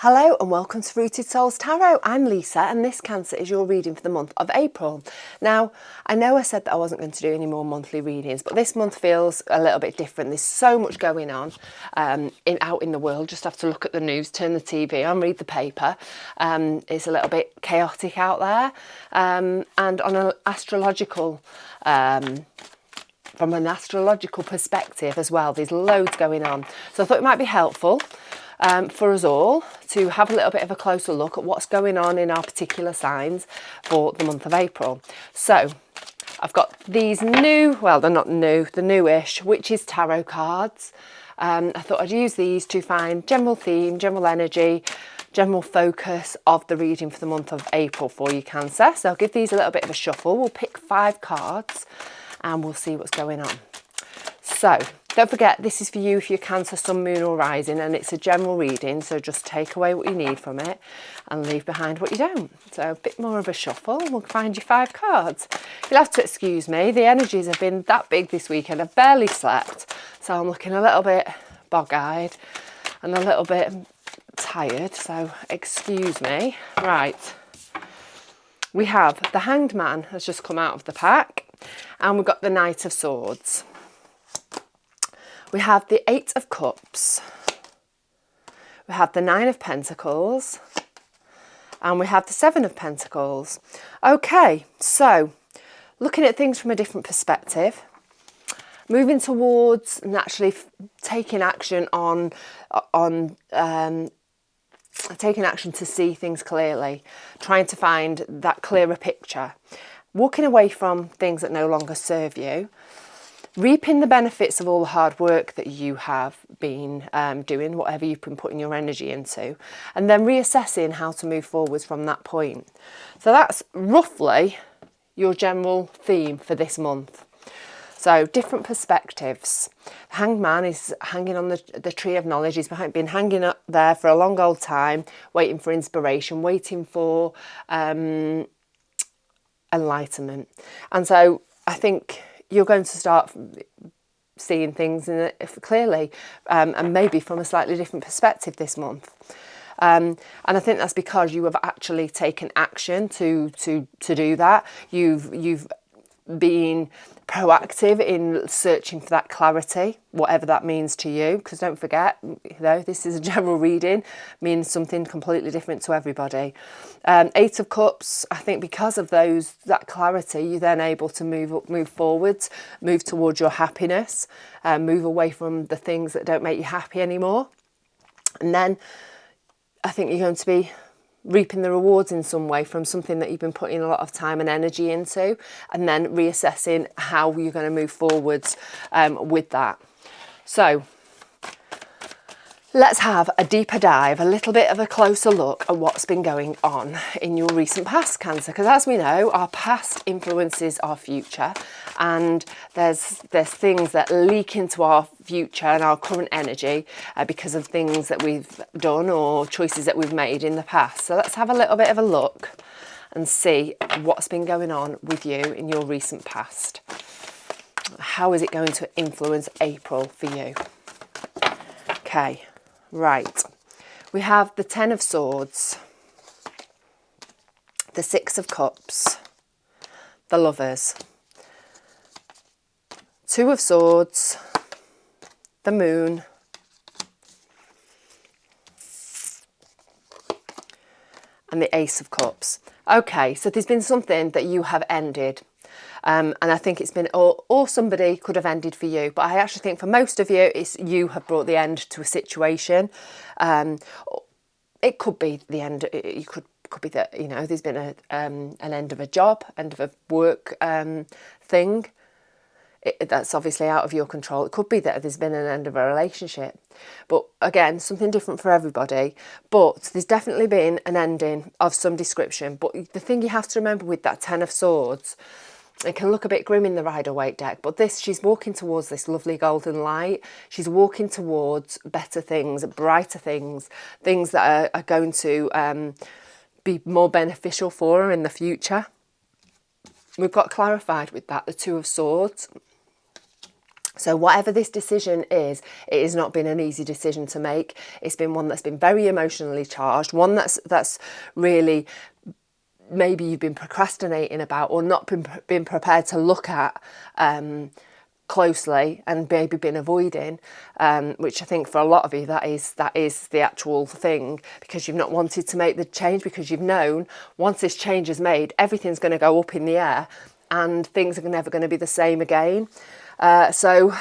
Hello and welcome to Rooted Souls Tarot. I'm Lisa and this Cancer is your reading for the month of April. Now, I know I said that I wasn't going to do any more monthly readings, but this month feels a little bit different. There's so much going on out in the world. Just have to look at the news, turn the TV on, read the paper. It's a little bit chaotic out there. And on an astrological from an astrological perspective as well, there's loads going on. So I thought it might be helpful for us all to have a little bit of a closer look at what's going on in our particular signs for the month of April. So I've got these new, well, they're not new, they're newish, Witches Tarot cards. I thought I'd use these to find general theme, general energy, general focus of the reading for the month of April for you, Cancer. So I'll give these a little bit of a shuffle. We'll pick 5 cards and we'll see what's going on. So don't forget, this is for you if you're Cancer, Sun, Moon or Rising, and it's a general reading, so just take away what you need from it and leave behind what you don't. So a bit more of a shuffle and we'll find you 5 cards. You'll have to excuse me, the energies have been that big this weekend. I've barely slept, so I'm looking a little bit bog-eyed and a little bit tired, so excuse me. Right, we have the Hanged Man has just come out of the pack, and we've got the Knight of Swords. We have the 8 of Cups, we have the 9 of Pentacles, and we have the 7 of Pentacles. Okay, so looking at things from a different perspective, moving towards naturally taking action taking action to see things clearly, trying to find that clearer picture, walking away from things that no longer serve you, reaping the benefits of all the hard work that you have been doing, whatever you've been putting your energy into, and then reassessing how to move forwards from that point. So that's roughly your general theme for this month. So different perspectives. Hanged Man is hanging on the tree of knowledge. He's been hanging up there for a long old time, waiting for inspiration, waiting for enlightenment. And so I think you're going to start seeing things clearly and maybe from a slightly different perspective this month. And I think that's because you have actually taken action to do that. You've been proactive in searching for that clarity, whatever that means to you, because don't forget, this is a general reading, means something completely different to everybody. 8 of Cups, I think because of that clarity, you're then able to move forwards, move towards your happiness, move away from the things that don't make you happy anymore. And then I think you're going to be reaping the rewards in some way from something that you've been putting a lot of time and energy into, and then reassessing how you're going to move forwards with that. So let's have a deeper dive, a little bit of a closer look at what's been going on in your recent past, Cancer, because as we know, our past influences our future, and there's things that leak into our future and our current energy because of things that we've done or choices that we've made in the past. So let's have a little bit of a look and see what's been going on with you in your recent past. How is it going to influence April for you? Okay. Right, we have the 10 of Swords, the 6 of Cups, the Lovers, 2 of Swords, the Moon, and the Ace of Cups. Okay, so there's been something that you have ended. And I think it's been, or somebody could have ended for you, but I actually think for most of you, it's you have brought the end to a situation. It could be the end. It could be that there's been an end of a job, end of a work thing. That's obviously out of your control. It could be that there's been an end of a relationship, but again, something different for everybody. But there's definitely been an ending of some description. But the thing you have to remember with that 10 of Swords, it can look a bit grim in the Rider-Waite deck, but she's walking towards this lovely golden light. She's walking towards better things, brighter things, things that are going to be more beneficial for her in the future. We've got clarified with that, the 2 of Swords. So whatever this decision is, it has not been an easy decision to make. It's been one that's been very emotionally charged, one that's really maybe you've been procrastinating about or not been prepared to look at closely and maybe been avoiding, which I think for a lot of you that is the actual thing, because you've not wanted to make the change, because you've known once this change is made, everything's going to go up in the air and things are never going to be the same again. So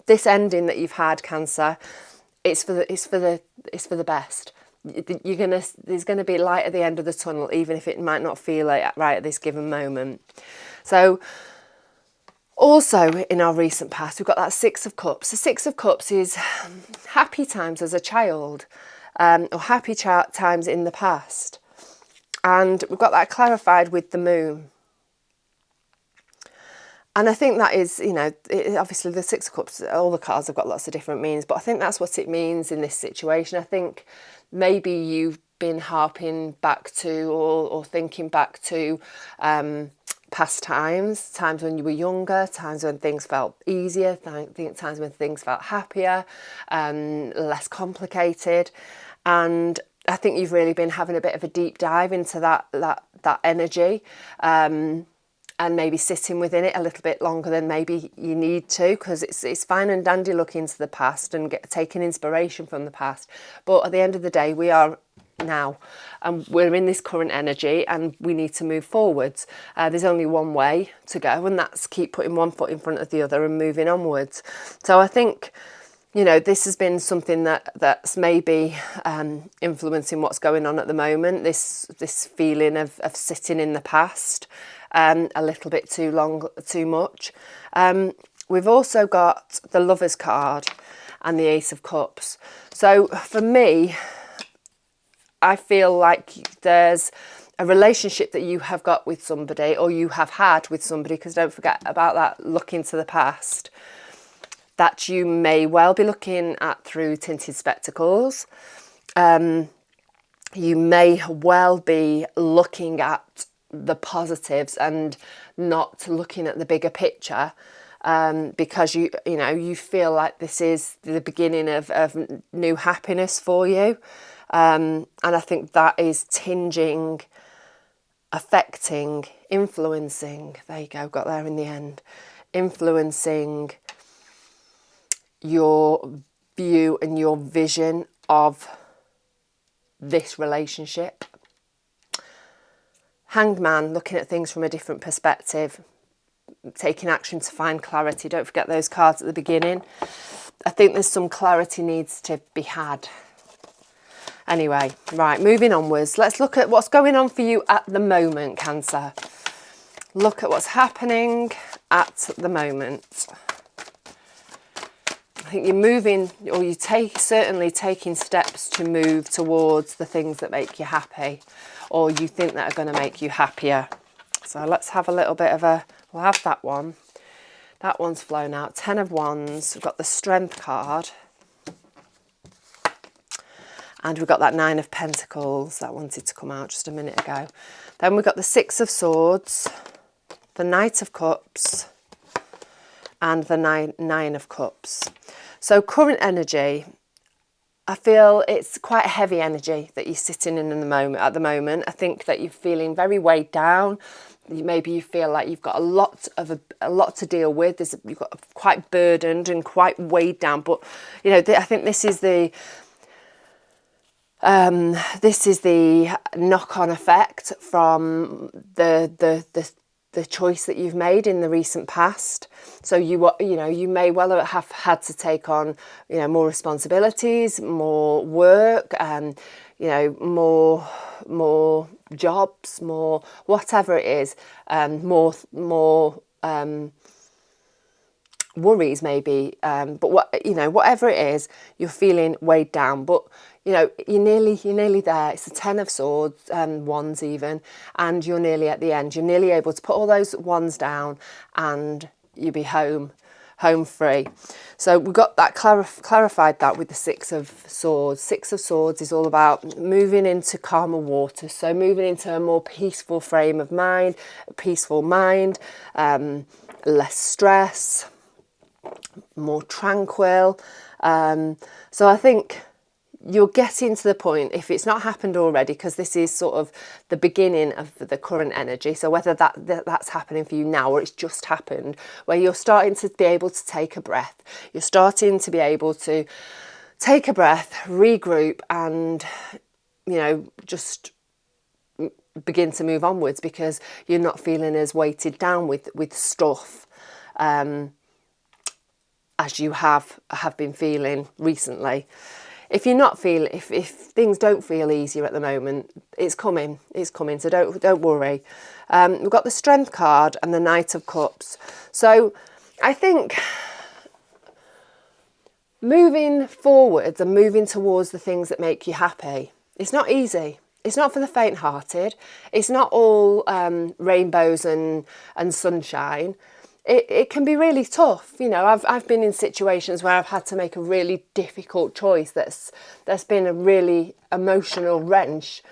this ending that you've had, Cancer, it's for the best. There's gonna be light at the end of the tunnel, even if it might not feel like right at this given moment. So also in our recent past, we've got that Six of Cups. The Six of Cups is happy times as a child, or happy times in the past, and we've got that clarified with the Moon. And I think that is, obviously the Six of Cups, all the cards have got lots of different meanings, but I think that's what it means in this situation. I think maybe you've been harping back to or thinking back to past times when you were younger, times when things felt easier, times when things felt happier, less complicated. And I think you've really been having a bit of a deep dive into that energy. And maybe sitting within it a little bit longer than maybe you need to, because it's fine and dandy looking to the past and taking inspiration from the past. But at the end of the day, we are now, and we're in this current energy and we need to move forwards. There's only one way to go, and that's keep putting one foot in front of the other and moving onwards. So I think, this has been something that's maybe influencing what's going on at the moment, this feeling of sitting in the past a little bit too long, too much. We've also got the Lovers card and the Ace of Cups. So for me, I feel like there's a relationship that you have got with somebody, or you have had with somebody, because don't forget about that looking to the past, that you may well be looking at through tinted spectacles. You may well be looking at the positives and not looking at the bigger picture, because you feel like this is the beginning of new happiness for you, and I think that is tinging, affecting, influencing, there you go, got there in the end, influencing your view and your vision of this relationship. Hanged Man, looking at things from a different perspective, taking action to find clarity. Don't forget those cards at the beginning. I think there's some clarity needs to be had. Anyway, right, moving onwards. Let's look at what's going on for you at the moment, Cancer. Look at what's happening at the moment. I think you're moving, or you certainly taking steps to move towards the things that make you happy, or you think that are going to make you happier. So let's have a little bit of we'll have that one. That one's flown out. 10 of Wands. We've got the Strength card. And we've got that 9 of Pentacles. That wanted to come out just a minute ago. Then we've got the 6 of Swords, the Knight of Cups, and the nine of Cups. So current energy, I feel it's quite a heavy energy that you're sitting in at the moment. I think that you're feeling very weighed down. Maybe you feel like you've got a lot to deal with. You've got quite burdened and quite weighed down. But I think this is the knock-on effect from the choice that you've made in the recent past. So you may well have had to take on more responsibilities, more work, more jobs, more whatever it is, more worries maybe, but whatever it is, you're feeling weighed down. But you're nearly there. It's the 10 of Swords, Wands even, and you're nearly at the end. You're nearly able to put all those wands down and you'll be home free. So we've got that clarified that with the 6 of Swords. 6 of Swords is all about moving into calmer waters, so moving into a more peaceful frame of mind, a peaceful mind, less stress, more tranquil. So I think you're getting to the point, if it's not happened already, because this is sort of the beginning of the current energy, so whether that's happening for you now or it's just happened, where you're starting to be able to take a breath, you're starting to be able to take a breath, regroup, and just begin to move onwards, because you're not feeling as weighted down with stuff as you have been feeling recently. If you're not feeling, if things don't feel easier at the moment, it's coming, so don't worry. We've got the Strength card and the Knight of Cups. So I think moving forwards and moving towards the things that make you happy, it's not easy. It's not for the faint-hearted. It's not all rainbows and sunshine. It can be really tough. I've been in situations where I've had to make a really difficult choice that's been a really emotional wrench,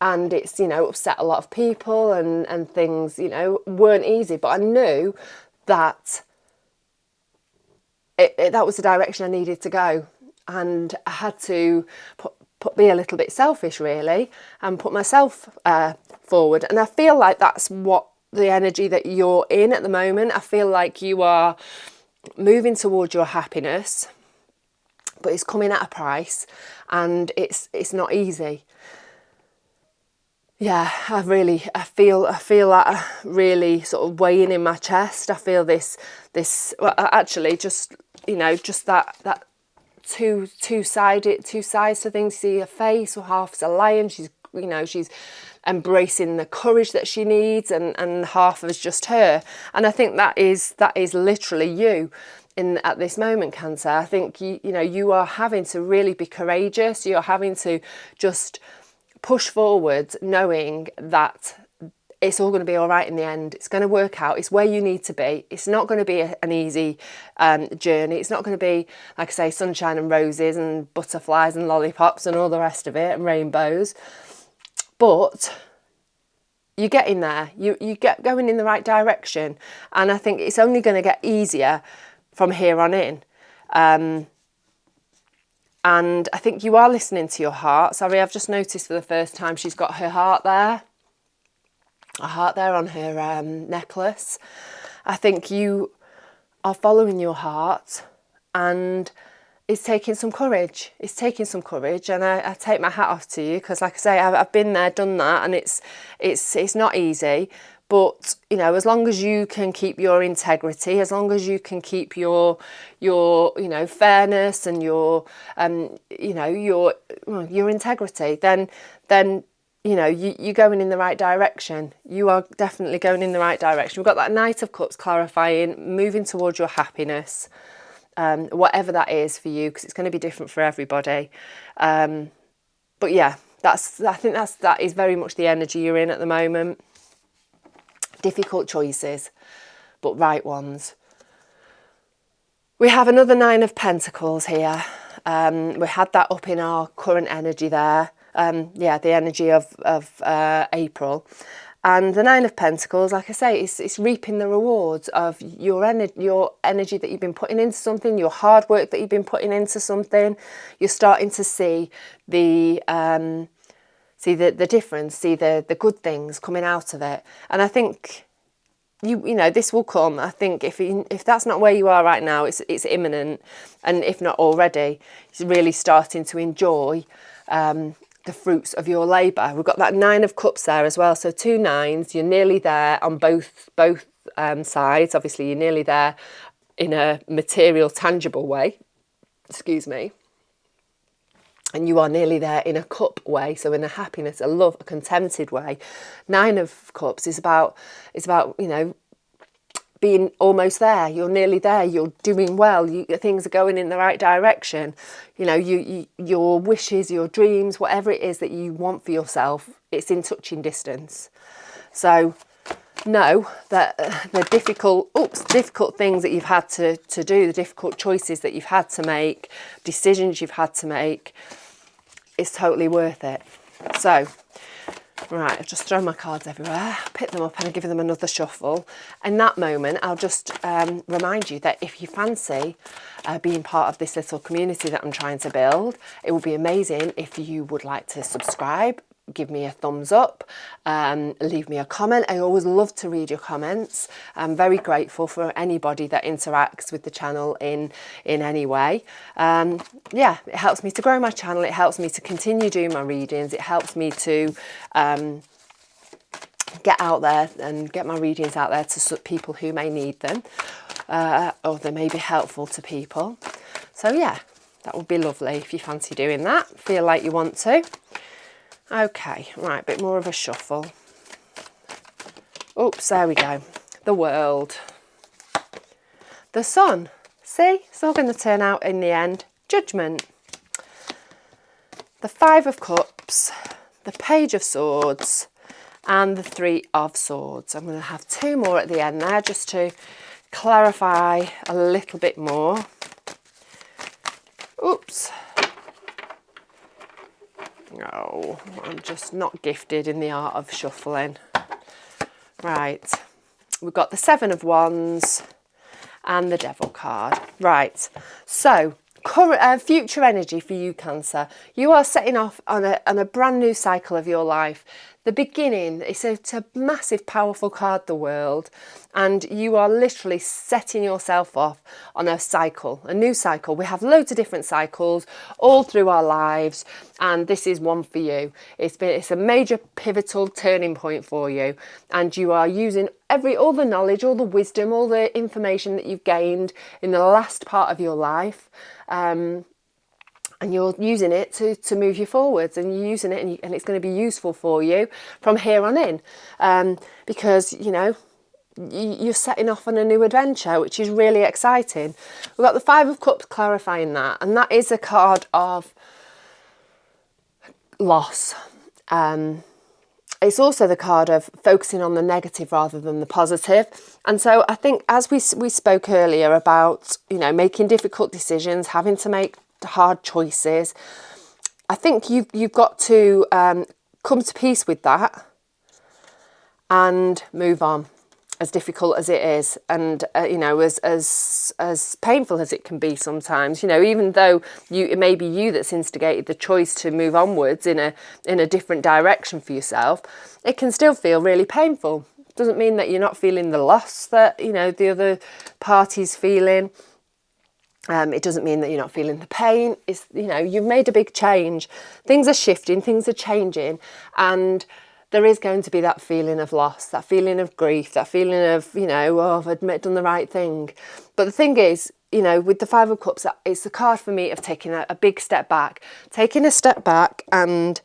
and it's upset a lot of people, and things weren't easy, but I knew that that was the direction I needed to go, and I had to be a little bit selfish really and put myself forward. And I feel like that's what the energy that you're in at the moment. I feel like you are moving towards your happiness, but it's coming at a price, and it's not easy. Yeah, I feel that really sort of weighing in my chest. I feel this well, actually just that two sides to things. See her face, or half's a lion. She's embracing the courage that she needs, and half is just her. And I think that is literally you at this moment, Cancer. I think you are having to really be courageous. You're having to just push forward, knowing that it's all going to be all right in the end. It's going to work out. It's where you need to be. It's not going to be an easy journey. It's not going to be, like I say, sunshine and roses and butterflies and lollipops and all the rest of it, and rainbows. But you're getting there. You get going in the right direction. And I think it's only going to get easier from here on in. And I think you are listening to your heart. Sorry, I've just noticed for the first time she's got her heart there. A heart there on her necklace. I think you are following your heart, and it's taking some courage. It's taking some courage, and I take my hat off to you, because, like I say, I've been there, done that, and it's not easy. But as long as you can keep your integrity, as long as you can keep your fairness and your integrity, then you're going in the right direction. You are definitely going in the right direction. We've got that Knight of Cups clarifying, moving towards your happiness, whatever that is for you, because it's going to be different for everybody. But yeah, I think that is very much the energy you're in at the moment. Difficult choices, but right ones. We have another Nine of Pentacles here. We had that up in our current energy there. The energy of April. And the Nine of Pentacles, like I say, it's reaping the rewards of your energy that you've been putting into something, your hard work that you've been putting into something. You're starting to see the difference, see the good things coming out of it. And I think this will come. I think if that's not where you are right now, it's imminent, and if not already, it's really starting to enjoy the fruits of your labour. We've got that Nine of Cups there as well. So 2 nines, you're nearly there on both sides. Obviously, you're nearly there in a material, tangible way. Excuse me. And you are nearly there in a cup way, so in a happiness, a love, a contented way. 9 of Cups is about being almost there. You're nearly there. You're doing well. Things are going in the right direction. Your wishes, your dreams, whatever it is that you want for yourself, it's in touching distance. So know that the difficult things that you've had to do, the difficult choices that you've had to make, decisions you've had to make, it's totally worth it. So, Right, I've just thrown my cards everywhere, pick them up and give them another shuffle. In that moment, I'll just remind you that if you fancy being part of this little community that I'm trying to build, it would be amazing if you would like to subscribe, give me a thumbs up, leave me a comment. I always love to read your comments. I'm very grateful for anybody that interacts with the channel in any way. Yeah, it helps me to grow my channel, it helps me to continue doing my readings, it helps me to get out there and get my readings out there to people who may need them, or they may be helpful to people. So yeah, that would be lovely if you fancy doing that, feel like you want to. Okay, right, a bit more of a shuffle. Oops, there we go. The World. The Sun. See, it's all going to turn out in the end. Judgment. The Five of Cups. The Page of Swords. And the Three of Swords. I'm going to have two more at the end there just to clarify a little bit more. Oops. Oh, I'm just not gifted in the art of shuffling. Right, we've got the Seven of Wands and the Devil card. Right, so current future energy for you, Cancer. You are setting off on a brand new cycle of your life. The beginning, it's a massive, powerful card, the World, and you are literally setting yourself off on a cycle, a new cycle. We have loads of different cycles all through our lives, and this is one for you. It's a major pivotal turning point for you, and you are using all the knowledge, all the wisdom, all the information that you've gained in the last part of your life. And you're using it to move you forwards, and you're using it and it's going to be useful for you from here on in, because, you know, you're setting off on a new adventure, which is really exciting. We've got the Five of Cups clarifying that, and that is a card of loss. It's also the card of focusing on the negative rather than the positive. And so I think, as we spoke earlier about, you know, making difficult decisions, having to make hard choices, I think you've got to come to peace with that and move on, as difficult as it is, and you know, as painful as it can be sometimes. You know, even though it may be you that's instigated the choice to move onwards in a different direction for yourself, it can still feel really painful. Doesn't mean that you're not feeling the loss that, you know, the other party's feeling. It doesn't mean that you're not feeling the pain. It's, you know, you've made a big change. Things are shifting, things are changing, and there is going to be that feeling of loss, that feeling of grief, that feeling of, you know, oh, I've done the right thing. But the thing is, you know, with the Five of Cups, it's the card for me of taking a big step back, taking a step back and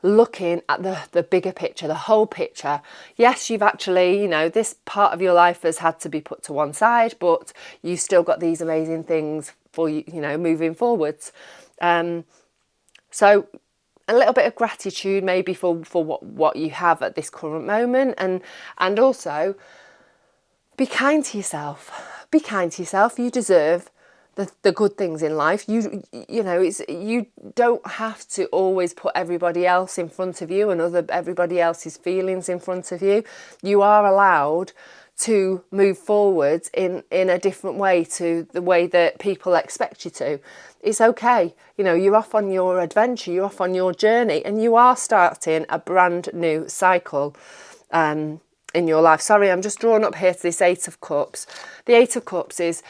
looking at the bigger picture, the whole picture. Yes, you've actually, you know, this part of your life has had to be put to one side, but you've still got these amazing things for you, you know, moving forwards. So a little bit of gratitude maybe for what you have at this current moment, and also be kind to yourself. Be kind to yourself. You deserve the good things in life. You know, you don't have to always put everybody else in front of you and everybody else's feelings in front of you. You are allowed to move forward in a different way to the way that people expect you to. It's okay. You know, you're off on your adventure, you're off on your journey, and you are starting a brand new cycle in your life. Sorry, I'm just drawing up here to this Eight of Cups. The Eight of Cups is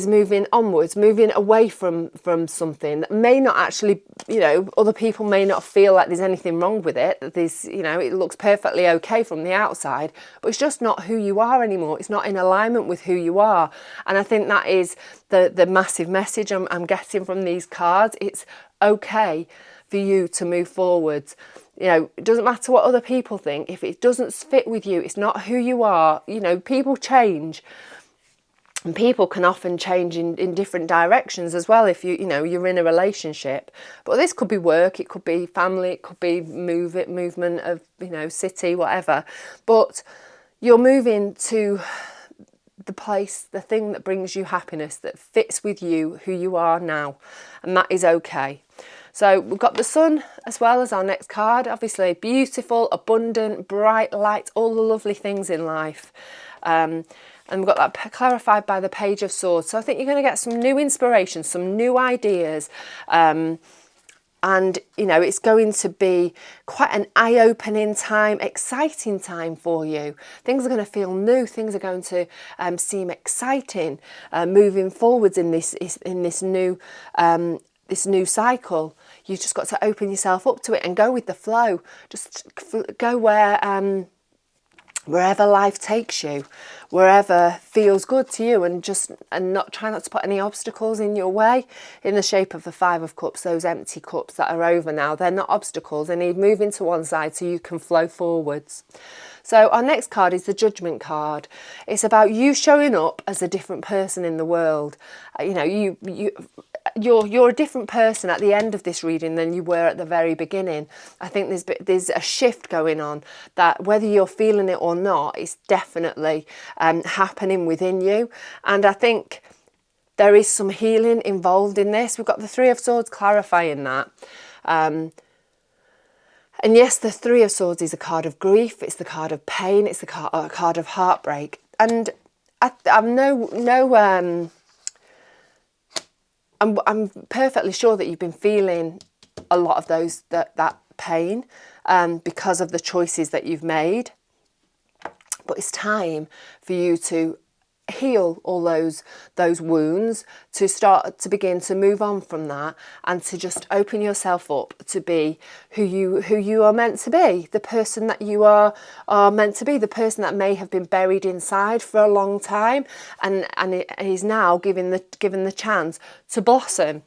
moving onwards, moving away from something that may not actually, you know, other people may not feel like there's anything wrong with it, that there's, you know, it looks perfectly okay from the outside, but it's just not who you are anymore. It's not in alignment with who you are. And I think that is the massive message I'm getting from these cards. It's okay for you to move forwards. You know, it doesn't matter what other people think. If it doesn't fit with you, it's not who you are. You know, people change. And people can often change in different directions as well if you know, you're in a relationship. But this could be work, it could be family, it could be movement of, you know, city, whatever. But you're moving to the place, the thing that brings you happiness, that fits with you, who you are now. And that is okay. So we've got the sun as well as our next card. Obviously beautiful, abundant, bright light, all the lovely things in life. And we've got that clarified by the Page of Swords. So I think you're going to get some new inspiration, some new ideas. And, you know, it's going to be quite an eye-opening time, exciting time for you. Things are going to feel new. Things are going to seem exciting moving forwards in this new cycle. You've just got to open yourself up to it and go with the flow. Just go wherever life takes you, wherever feels good to you, and try not to put any obstacles in your way. In the shape of the Five of Cups, those empty cups that are over now, they're not obstacles. They need moving to one side so you can flow forwards. So our next card is the Judgment card. It's about you showing up as a different person in the world. You know, you're a different person at the end of this reading than you were at the very beginning. I think there's a shift going on that, whether you're feeling it or not, is definitely happening within you. And I think there is some healing involved in this. We've got the Three of Swords clarifying that. And yes, the Three of Swords is a card of grief. It's the card of pain. It's the card of heartbreak. And I'm perfectly sure that you've been feeling a lot of that pain because of the choices that you've made. But it's time for you to heal all those wounds, to begin to move on from that, and to just open yourself up to be who you are meant to be, the person that you are meant to be, the person that may have been buried inside for a long time and it is now given the chance to blossom.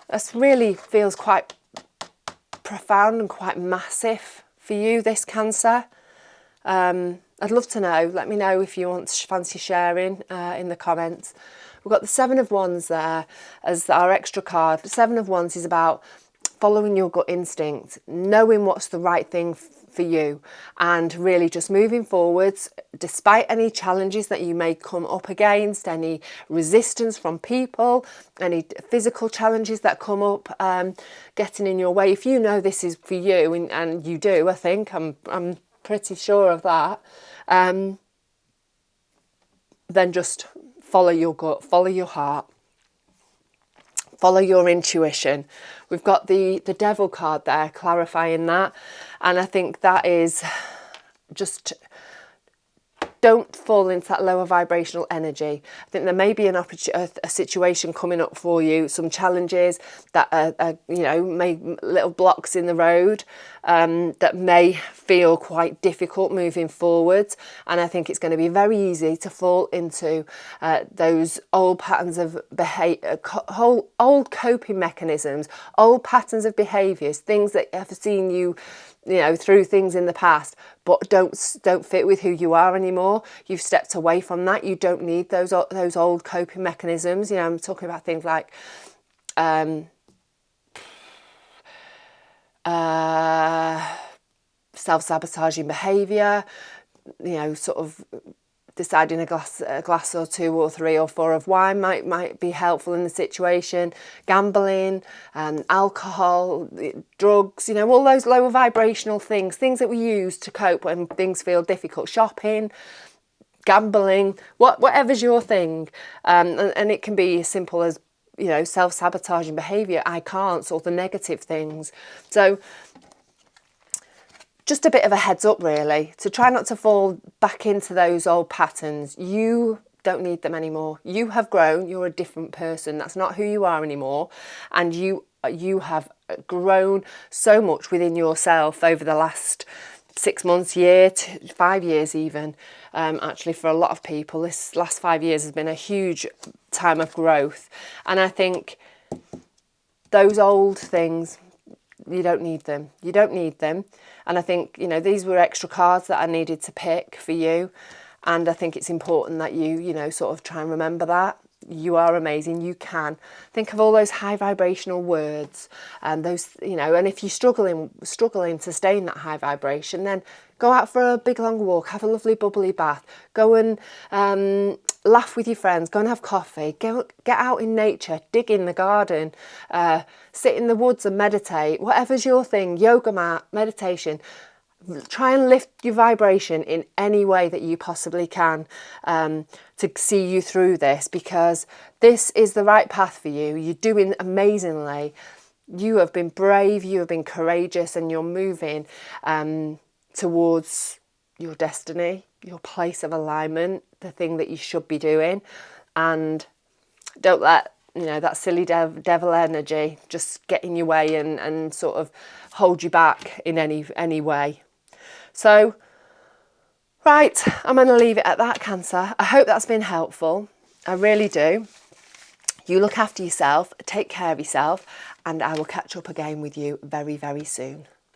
This really feels quite profound and quite massive for you, this Cancer. I'd love to know. Let me know if you fancy sharing in the comments. We've got the Seven of Wands there as our extra card. The Seven of Wands is about following your gut instinct, knowing what's the right thing for you, and really just moving forwards despite any challenges that you may come up against, any resistance from people, any physical challenges that come up getting in your way. If you know this is for you, and you do, I think, I'm pretty sure of that, then just follow your gut, follow your heart, follow your intuition. We've got the Devil card there clarifying that, and I think that is just, don't fall into that lower vibrational energy. I think there may be a situation coming up for you, some challenges that are little blocks in the road that may feel quite difficult moving forwards. And I think it's going to be very easy to fall into those old patterns of behaviour, old coping mechanisms, old patterns of behaviours, things that have seen you through things in the past, but don't fit with who you are anymore. You've stepped away from that. You don't need those old coping mechanisms. I'm talking about things like self-sabotaging behaviour, sort of deciding a glass or two or three or four of wine might be helpful in the situation. Gambling, alcohol, drugs, all those lower vibrational things that we use to cope when things feel difficult. Shopping, gambling, whatever's your thing. And it can be as simple as, self-sabotaging behaviour, I can't, or the negative things. So just a bit of a heads up, really, to try not to fall back into those old patterns. You don't need them anymore. You have grown. You're a different person. That's not who you are anymore. And you have grown so much within yourself over the last 6 months, year, 5 years even. Actually, for a lot of people, this last 5 years has been a huge time of growth. And I think those old things, you don't need them. You don't need them. And I think, these were extra cards that I needed to pick for you. And I think it's important that you, sort of try and remember that. You are amazing. You can. Think of all those high vibrational words and those, and if you're struggling to stay in that high vibration, then go out for a big long walk, have a lovely bubbly bath, go and laugh with your friends, go and have coffee, get out in nature, dig in the garden, sit in the woods and meditate, whatever's your thing, yoga mat, meditation. Try and lift your vibration in any way that you possibly can to see you through this, because this is the right path for you. You're doing amazingly. You have been brave, you have been courageous, and you're moving towards your destiny, your place of alignment, the thing that you should be doing. And don't let that silly devil energy just get in your way and sort of hold you back in any way. So, right, I'm going to leave it at that, Cancer. I hope that's been helpful. I really do. You look after yourself, take care of yourself, and I will catch up again with you very, very soon.